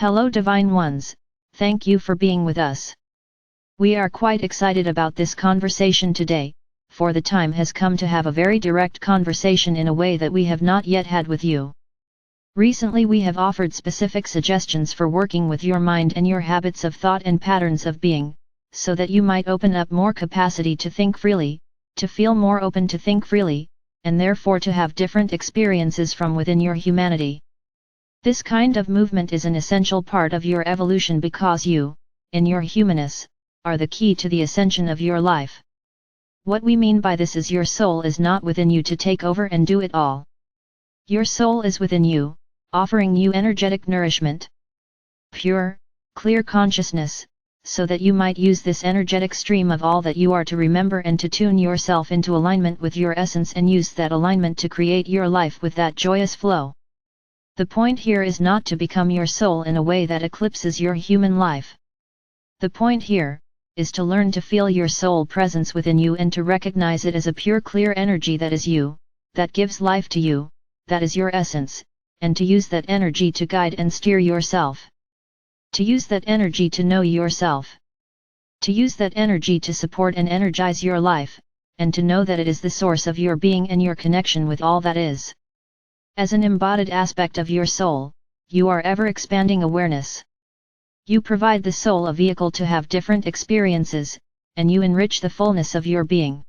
Hello Divine Ones, thank you for being with us. We are quite excited about this conversation today, for the time has come to have a very direct conversation in a way that we have not yet had with you. Recently we have offered specific suggestions for working with your mind and your habits of thought and patterns of being, so that you might open up more capacity to think freely, to feel more open to think freely, and therefore to have different experiences from within your humanity. This kind of movement is an essential part of your evolution because you, in your humanness, are the key to the ascension of your life. What we mean by this is your soul is not within you to take over and do it all. Your soul is within you, offering you energetic nourishment. Pure, clear consciousness, so that you might use this energetic stream of all that you are to remember and to tune yourself into alignment with your essence and use that alignment to create your life with that joyous flow. The point here is not to become your soul in a way that eclipses your human life. The point here is to learn to feel your soul presence within you and to recognize it as a pure clear energy that is you, that gives life to you, that is your essence, and to use that energy to guide and steer yourself. To use that energy to know yourself. To use that energy to support and energize your life, and to know that it is the source of your being and your connection with all that is. As an embodied aspect of your soul, you are ever expanding awareness. You provide the soul a vehicle to have different experiences, and you enrich the fullness of your being.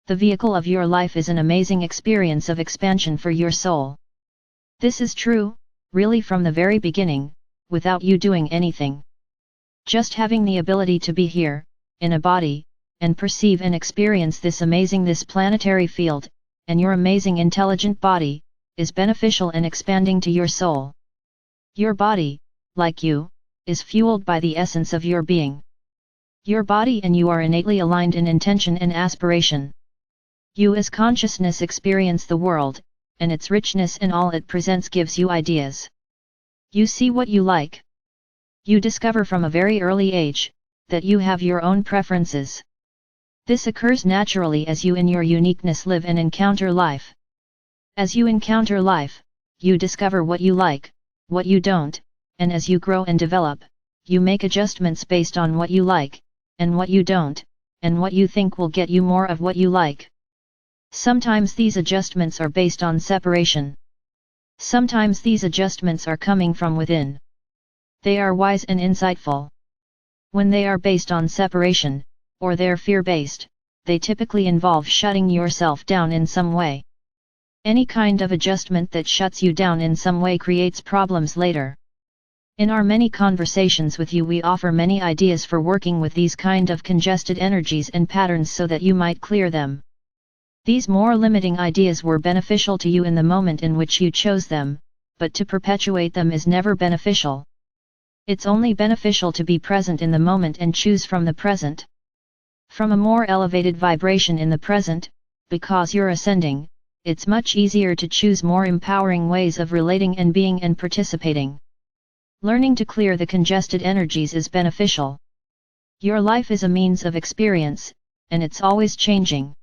The vehicle of your life is an amazing experience of expansion for your soul. This is true, really from the very beginning, without you doing anything. Just having the ability to be here, in a body, and perceive and experience this planetary field, and your amazing intelligent body, is beneficial and expanding to your soul. Your body, like you, is fueled by the essence of your being. Your body and you are innately aligned in intention and aspiration. You as consciousness experience the world, and its richness and all it presents gives you ideas. You see what you like. You discover from a very early age, that you have your own preferences. This occurs naturally as you in your uniqueness live and encounter life. As you encounter life, you discover what you like, what you don't, and as you grow and develop, you make adjustments based on what you like, and what you don't, and what you think will get you more of what you like. Sometimes these adjustments are based on separation. Sometimes these adjustments are coming from within. They are wise and insightful. When they are based on separation, or they're fear-based, they typically involve shutting yourself down in some way. Any kind of adjustment that shuts you down in some way creates problems later. In our many conversations with you we offer many ideas for working with these kind of congested energies and patterns so that you might clear them. These more limiting ideas were beneficial to you in the moment in which you chose them, but to perpetuate them is never beneficial. It's only beneficial to be present in the moment and choose from the present. From a more elevated vibration in the present, because you're ascending, it's much easier to choose more empowering ways of relating and being and participating. Learning to clear the congested energies is beneficial. Your life is a means of experience, and it's always changing.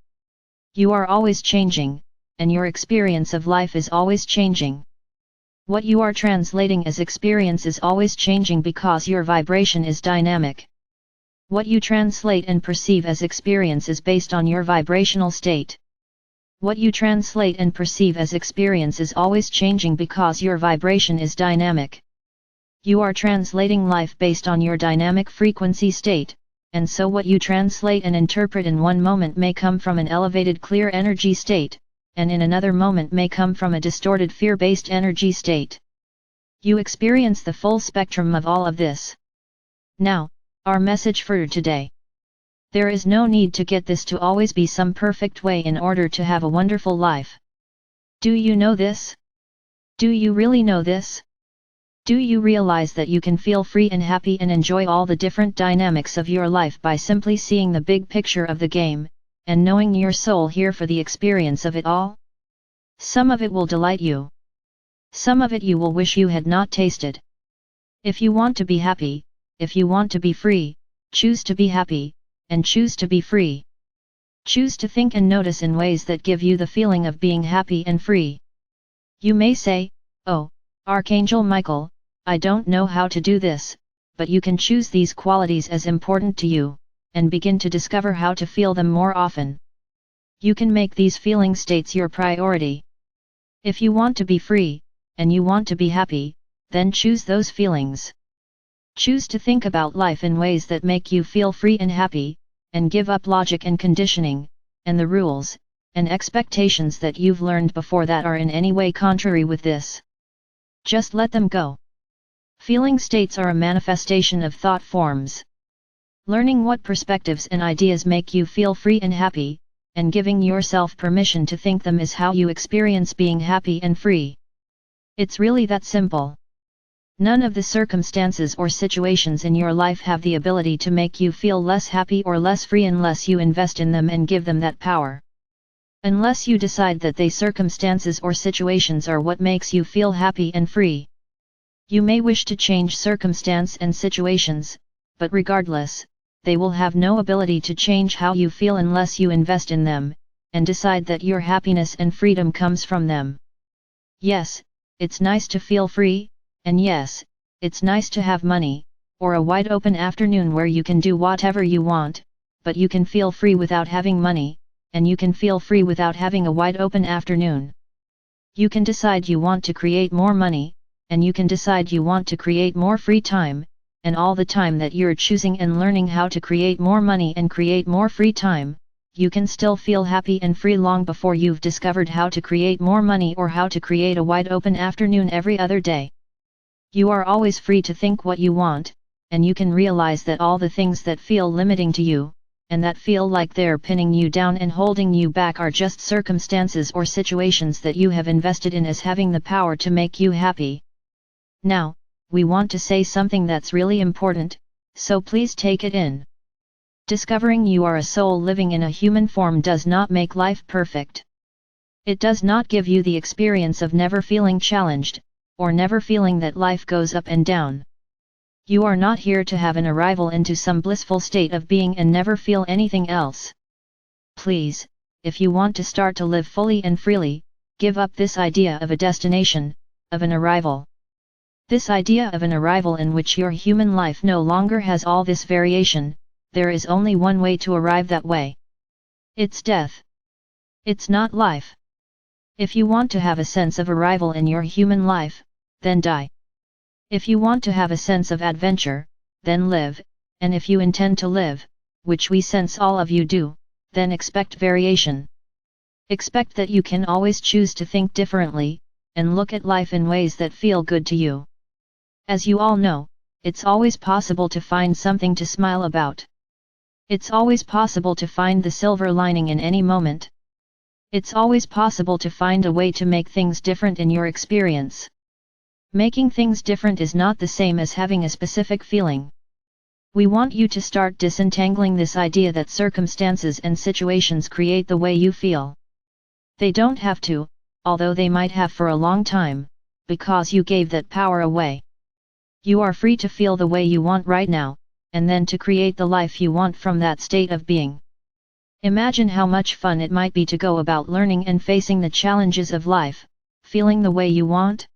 You are always changing, and your experience of life is always changing. What you are translating as experience is always changing because your vibration is dynamic. What you translate and perceive as experience is based on your vibrational state. What you translate and perceive as experience is always changing because your vibration is dynamic. You are translating life based on your dynamic frequency state, and so what you translate and interpret in one moment may come from an elevated clear energy state, and in another moment may come from a distorted fear-based energy state. You experience the full spectrum of all of this. Now, our message for today. There is no need to get this to always be some perfect way in order to have a wonderful life. Do you know this? Do you really know this? Do you realize that you can feel free and happy and enjoy all the different dynamics of your life by simply seeing the big picture of the game, and knowing your soul here for the experience of it all? Some of it will delight you. Some of it you will wish you had not tasted. If you want to be happy, if you want to be free, choose to be happy, and choose to be free. Choose to think and notice in ways that give you the feeling of being happy and free. You may say, "Oh, Archangel Michael, I don't know how to do this, but you can choose these qualities as important to you, and begin to discover how to feel them more often. You can make these feeling states your priority. If you want to be free, and you want to be happy, then choose those feelings. Choose to think about life in ways that make you feel free and happy, and give up logic and conditioning, and the rules, and expectations that you've learned before that are in any way contrary with this. Just let them go. Feeling states are a manifestation of thought forms. Learning what perspectives and ideas make you feel free and happy, and giving yourself permission to think them is how you experience being happy and free. It's really that simple. None of the circumstances or situations in your life have the ability to make you feel less happy or less free unless you invest in them and give them that power. Unless you decide that they circumstances or situations are what makes you feel happy and free. You may wish to change circumstance and situations, but regardless, they will have no ability to change how you feel unless you invest in them, and decide that your happiness and freedom comes from them. Yes, it's nice to feel free, and yes, it's nice to have money, or a wide open afternoon where you can do whatever you want, but you can feel free without having money, and you can feel free without having a wide open afternoon. You can decide you want to create more money, and you can decide you want to create more free time, and all the time that you're choosing and learning how to create more money and create more free time, you can still feel happy and free long before you've discovered how to create more money or how to create a wide open afternoon every other day. You are always free to think what you want, and you can realize that all the things that feel limiting to you, and that feel like they're pinning you down and holding you back are just circumstances or situations that you have invested in as having the power to make you happy. Now, we want to say something that's really important, so please take it in. Discovering you are a soul living in a human form does not make life perfect. It does not give you the experience of never feeling challenged, or never feeling that life goes up and down. You are not here to have an arrival into some blissful state of being and never feel anything else. Please, if you want to start to live fully and freely, give up this idea of a destination, of an arrival. This idea of an arrival in which your human life no longer has all this variation. There is only one way to arrive that way. It's death. It's not life. If you want to have a sense of arrival in your human life, then die. If you want to have a sense of adventure, then live, and if you intend to live, which we sense all of you do, then expect variation. Expect that you can always choose to think differently, and look at life in ways that feel good to you. As you all know, it's always possible to find something to smile about. It's always possible to find the silver lining in any moment. It's always possible to find a way to make things different in your experience. Making things different is not the same as having a specific feeling. We want you to start disentangling this idea that circumstances and situations create the way you feel. They don't have to, although they might have for a long time, because you gave that power away. You are free to feel the way you want right now, and then to create the life you want from that state of being. Imagine how much fun it might be to go about learning and facing the challenges of life, feeling the way you want.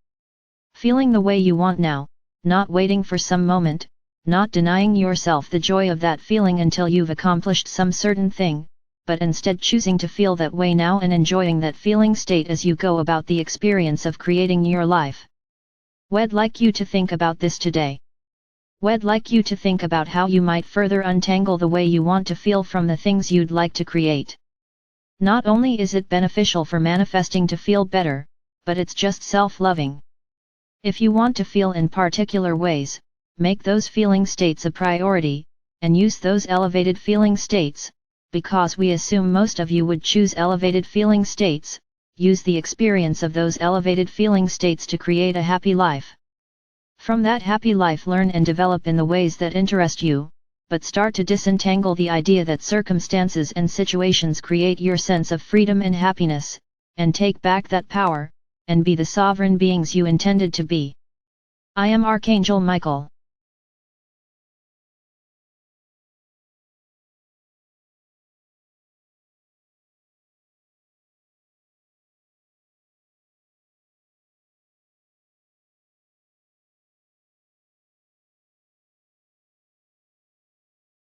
Feeling the way you want now, not waiting for some moment, not denying yourself the joy of that feeling until you've accomplished some certain thing, but instead choosing to feel that way now and enjoying that feeling state as you go about the experience of creating your life. We'd like you to think about this today. We'd like you to think about how you might further untangle the way you want to feel from the things you'd like to create. Not only is it beneficial for manifesting to feel better, but it's just self-loving. If you want to feel in particular ways, make those feeling states a priority, and use those elevated feeling states, because we assume most of you would choose elevated feeling states. Use the experience of those elevated feeling states to create a happy life. From that happy life, learn and develop in the ways that interest you, but start to disentangle the idea that circumstances and situations create your sense of freedom and happiness, and take back that power, and be the sovereign beings you intended to be. I am Archangel Michael.